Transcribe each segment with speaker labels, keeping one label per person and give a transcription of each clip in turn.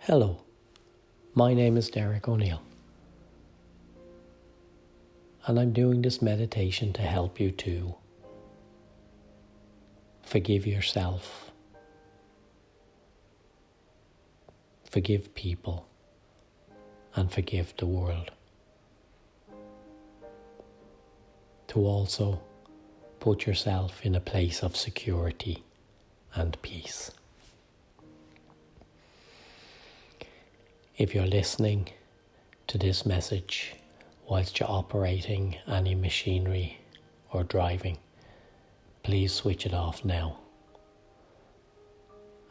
Speaker 1: Hello, my name is Derek O'Neill, and I'm doing this meditation to help you to forgive yourself, forgive people, and forgive the world. To also put yourself in a place of security and peace. If you're listening to this message whilst you're operating any machinery or driving, please switch it off now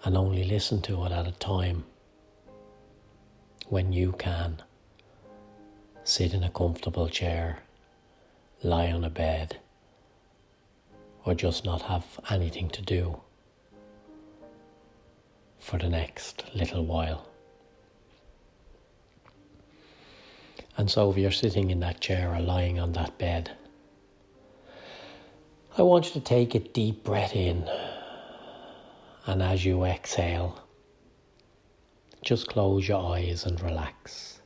Speaker 1: and only listen to it at a time when you can. Sit in a comfortable chair, lie on a bed, or just not have anything to do for the next little while. And so if you're sitting in that chair or lying on that bed, I want you to take a deep breath in, and as you exhale, just close your eyes and relax.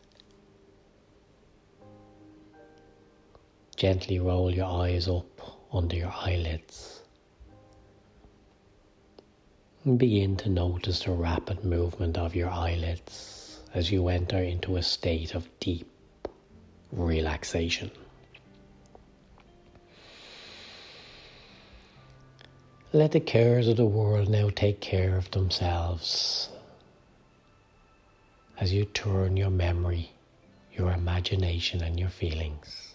Speaker 1: Gently roll your eyes up under your eyelids and begin to notice the rapid movement of your eyelids as you enter into a state of deep relaxation. Let the cares of the world now take care of themselves as you turn your memory, your imagination and your feelings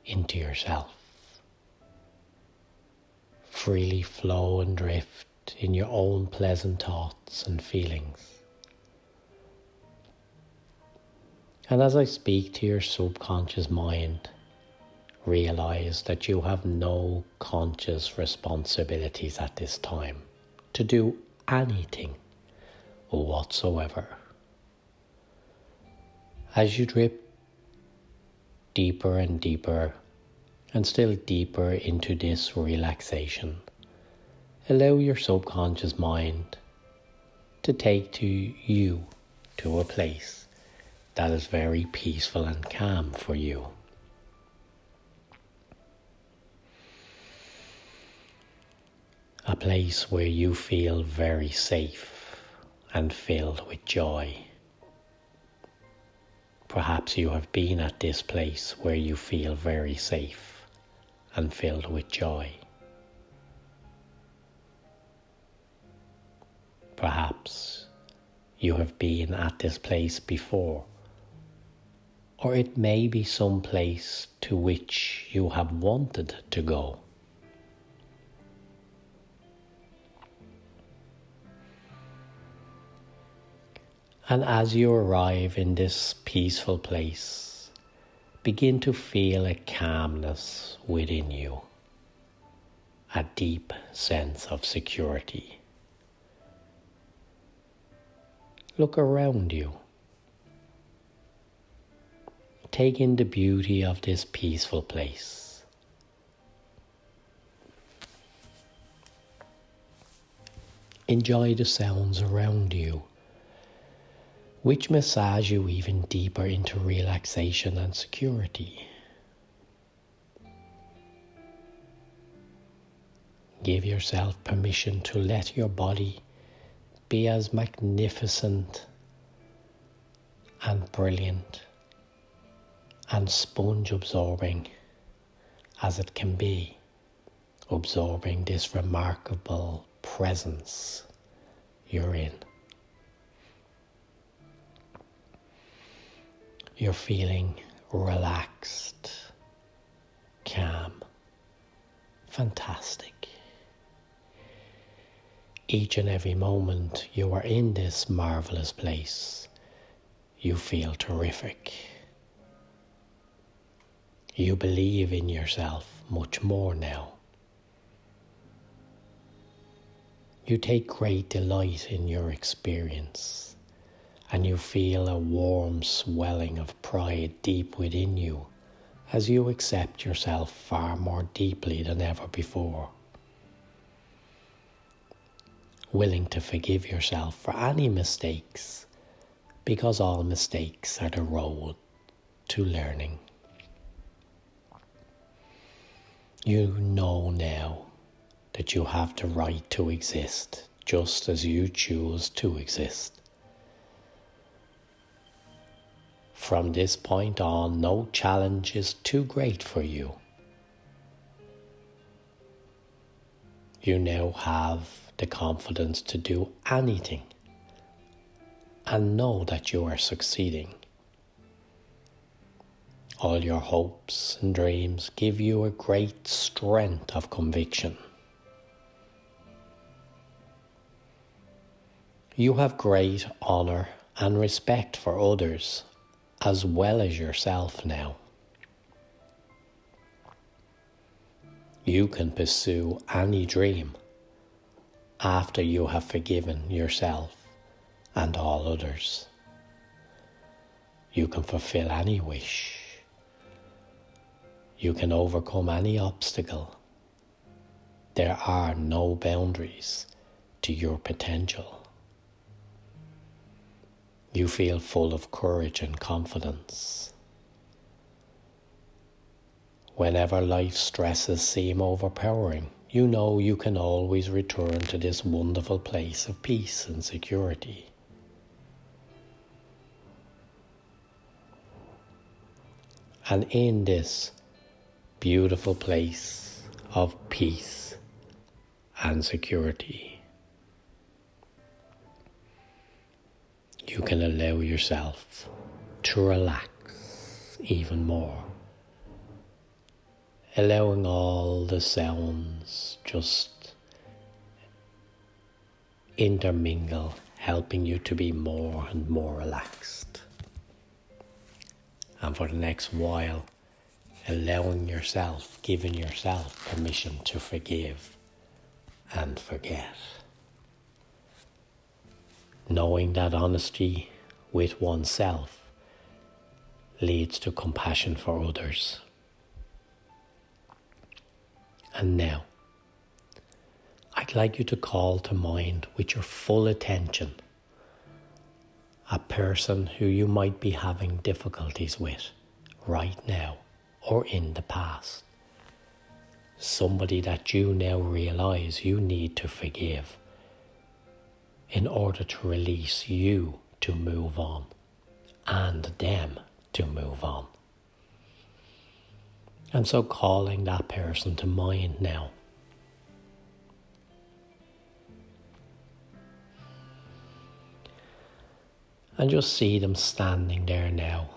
Speaker 1: into yourself. Freely flow and drift in your own pleasant thoughts and feelings. And as I speak to your subconscious mind, realize that you have no conscious responsibilities at this time to do anything whatsoever. As you drip deeper and deeper and still deeper into this relaxation, allow your subconscious mind to take you to a place that is very peaceful and calm for you. A place where you feel very safe and filled with joy. Perhaps you have been at this place where you feel very safe and filled with joy. Perhaps you have been at this place before, or it may be some place to which you have wanted to go. And as you arrive in this peaceful place, begin to feel a calmness within you, a deep sense of security. Look around you. Take in the beauty of this peaceful place. Enjoy the sounds around you, which massage you even deeper into relaxation and security. Give yourself permission to let your body be as magnificent and brilliant and sponge absorbing as it can be, absorbing this remarkable presence you're in. You're feeling relaxed, calm, fantastic. Each and every moment you are in this marvelous place, you feel terrific. You believe in yourself much more now. You take great delight in your experience, and you feel a warm swelling of pride deep within you as you accept yourself far more deeply than ever before. willing to forgive yourself for any mistakes, because all mistakes are the road to learning. You know now that you have the right to exist just as you choose to exist. From this point on, no challenge is too great for you. You now have the confidence to do anything and know that you are succeeding. All your hopes and dreams give you a great strength of conviction. You have great honor and respect for others as well as yourself now. You can pursue any dream after you have forgiven yourself and all others. You can fulfill any wish. You can overcome any obstacle. There are no boundaries to your potential. You feel full of courage and confidence. Whenever life's stresses seem overpowering, you know you can always return to this wonderful place of peace and security. And in this beautiful place of peace and security, you can allow yourself to relax even more, allowing all the sounds just intermingle, helping you to be more and more relaxed. And for the next while, allowing yourself, giving yourself permission to forgive and forget. Knowing that honesty with oneself leads to compassion for others. And now, I'd like you to call to mind with your full attention a person who you might be having difficulties with right now or in the past. Somebody that you now realize you need to forgive in order to release you to move on and them to move on. And so calling that person to mind now. And just see them standing there now.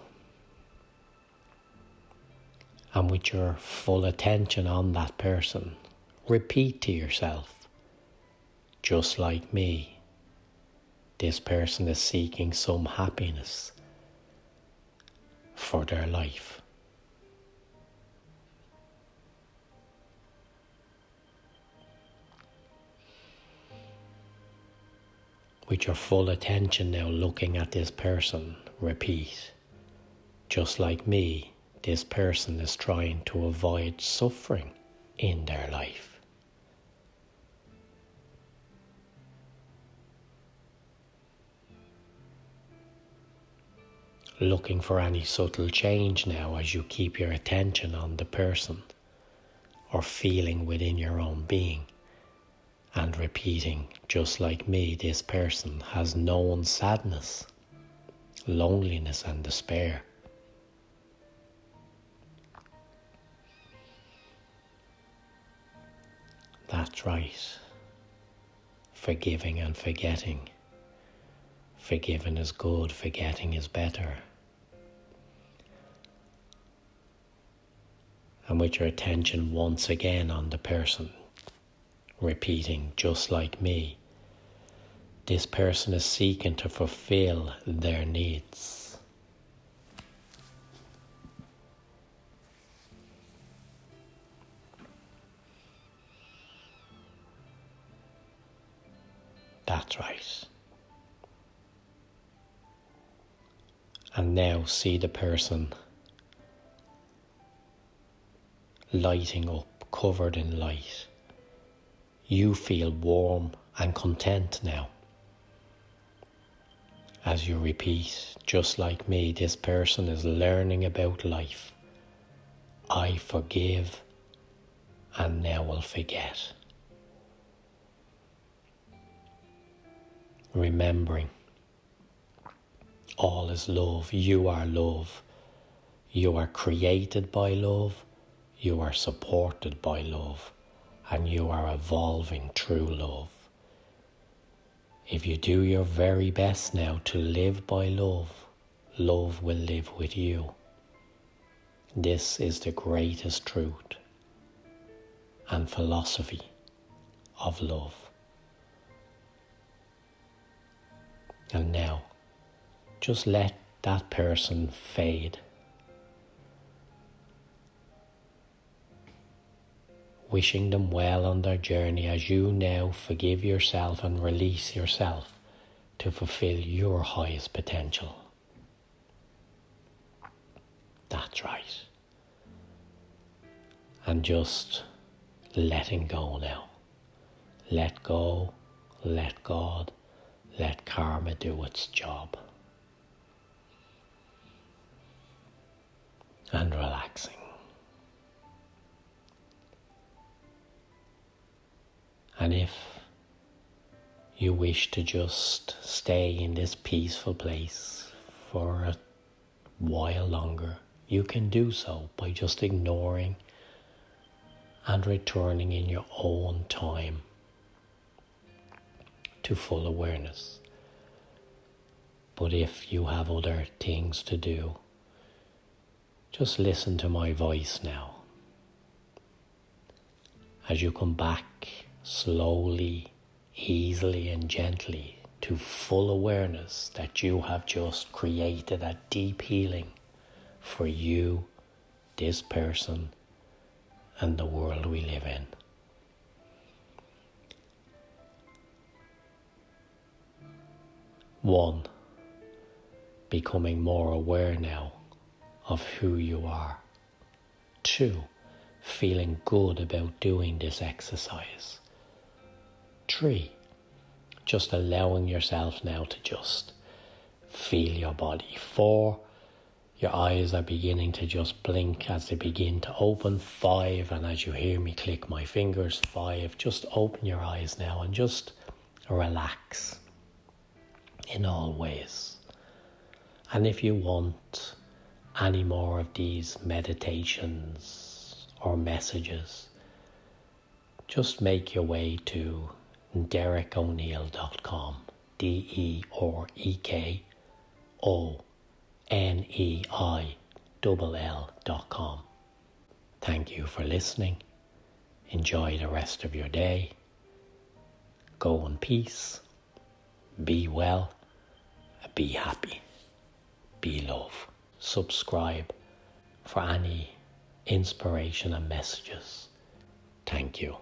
Speaker 1: And with your full attention on that person, repeat to yourself, just like me, this person is seeking some happiness for their life. With your full attention now looking at this person, repeat, just like me, this person is trying to avoid suffering in their life. Looking for any subtle change now as you keep your attention on the person or feeling within your own being, and repeating, just like me, this person has known sadness, loneliness and despair. That's right. Forgiving and forgetting. Forgiving is good, forgetting is better. And with your attention once again on the person, repeating, just like me, this person is seeking to fulfill their needs. That's right. And now see the person lighting up, covered in light. You feel warm and content now. As you repeat, just like me, this person is learning about life. I forgive and now will forget. Remembering, all is love. You are love. You are created by love. You are supported by love. And you are evolving through love. If you do your very best now to live by love, love will live with you. This is the greatest truth and philosophy of love. And now, just let that person fade. Wishing them well on their journey as you now forgive yourself and release yourself to fulfill your highest potential. That's right. And just letting go now. Let go, let God, let karma do its job. And relaxing. And if you wish to just stay in this peaceful place for a while longer, you can do so by just ignoring and returning in your own time to full awareness. But if you have other things to do, just listen to my voice now. As you come back slowly, easily and gently to full awareness that you have just created a deep healing for you, this person, and the world we live in. One, becoming more aware now of who you are. Two, feeling good about doing this exercise. 3, just allowing yourself now to just feel your body. 4, your eyes are beginning to just blink as they begin to open. 5, and as you hear me click my fingers, 5, just open your eyes now and just relax in all ways. And if you want any more of these meditations or messages, just make your way to DerekO'Neill.com, DerekO'Neill.com. Thank you for listening. Enjoy the rest of your day. Go in peace. Be well. Be happy. Be love. Subscribe for any inspiration and messages. Thank you.